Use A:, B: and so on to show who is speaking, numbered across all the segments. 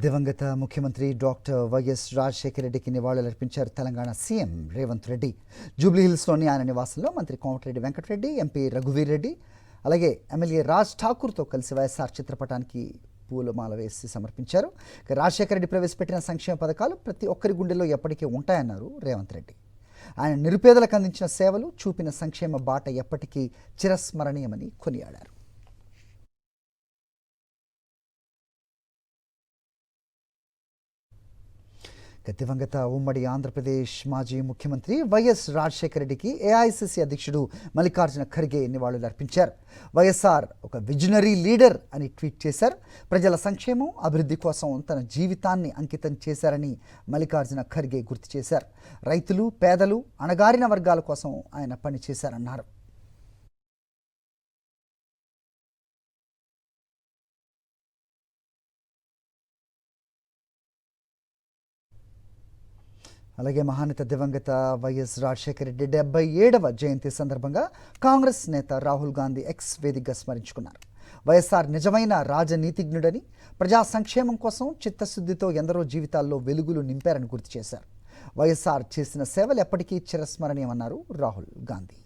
A: దివంగత ముఖ్యమంత్రి doctor YS Rajasekhara రెడ్డికి నివాళులర్పించారు తెలంగాణ సీఎం రేవంత్ రెడ్డి. జూబ్లీహిల్స్లోని ఆయన నివాసంలో మంత్రి కోమటిరెడ్డి వెంకటరెడ్డి, ఎంపీ రఘువీర్ రెడ్డి, అలాగే ఎమ్మెల్యే రాజ్ ఠాకూర్తో కలిసి వైఎస్ఆర్ చిత్రపటానికి పూలమాల వేసి సమర్పించారు. రాజశేఖర రెడ్డి ప్రవేశపెట్టిన సంక్షేమ పథకాలు ప్రతి ఒక్కరి గుండెల్లో ఎప్పటికీ ఉంటాయన్నారు రేవంత్ రెడ్డి. ఆయన నిరుపేదలకు అందించిన సేవలు, చూపిన సంక్షేమ బాట ఎప్పటికీ చిరస్మరణీయమని కొనియాడారు. దివంగత ఉమ్మడి ఆంధ్రప్రదేశ్ మాజీ ముఖ్యమంత్రి వైఎస్ రాజశేఖర రెడ్డికి ఏఐసిసి అధ్యక్షుడు మల్లికార్జున ఖర్గే నివాళులర్పించారు. వైఎస్ఆర్ ఒక విజనరీ లీడర్ అని ట్వీట్ చేశారు. ప్రజల సంక్షేమం, అభివృద్ధి కోసం తన జీవితాన్ని అంకితం చేశారని మల్లికార్జున ఖర్గే గుర్తు చేశారు. రైతులు, పేదలు, అణగారిన వర్గాల కోసం ఆయన పనిచేశారన్నారు. అలాగే మహానేత దివంగత వైఎస్ రాజశేఖర రెడ్డి 77వ జయంతి సందర్భంగా కాంగ్రెస్ నేత రాహుల్ గాంధీ ఎక్స్ వేదికగా స్మరించుకున్నారు. వైఎస్ఆర్ నిజమైన రాజనీతిజ్ఞుడని, ప్రజా సంక్షేమం కోసం చిత్తశుద్ధితో ఎందరో జీవితాల్లో వెలుగులు నింపారని గుర్తు చేశారు. వైఎస్ఆర్ చేసిన సేవలు ఎప్పటికీ చిరస్మరణీయమన్నారు రాహుల్ గాంధీ.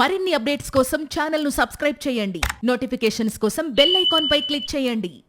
B: మరిన్ని అప్డేట్స్ కోసం ఛానల్ను సబ్స్క్రైబ్ చేయండి. నోటిఫికేషన్స్ కోసం బెల్ ఐకాన్ పై క్లిక్ చేయండి.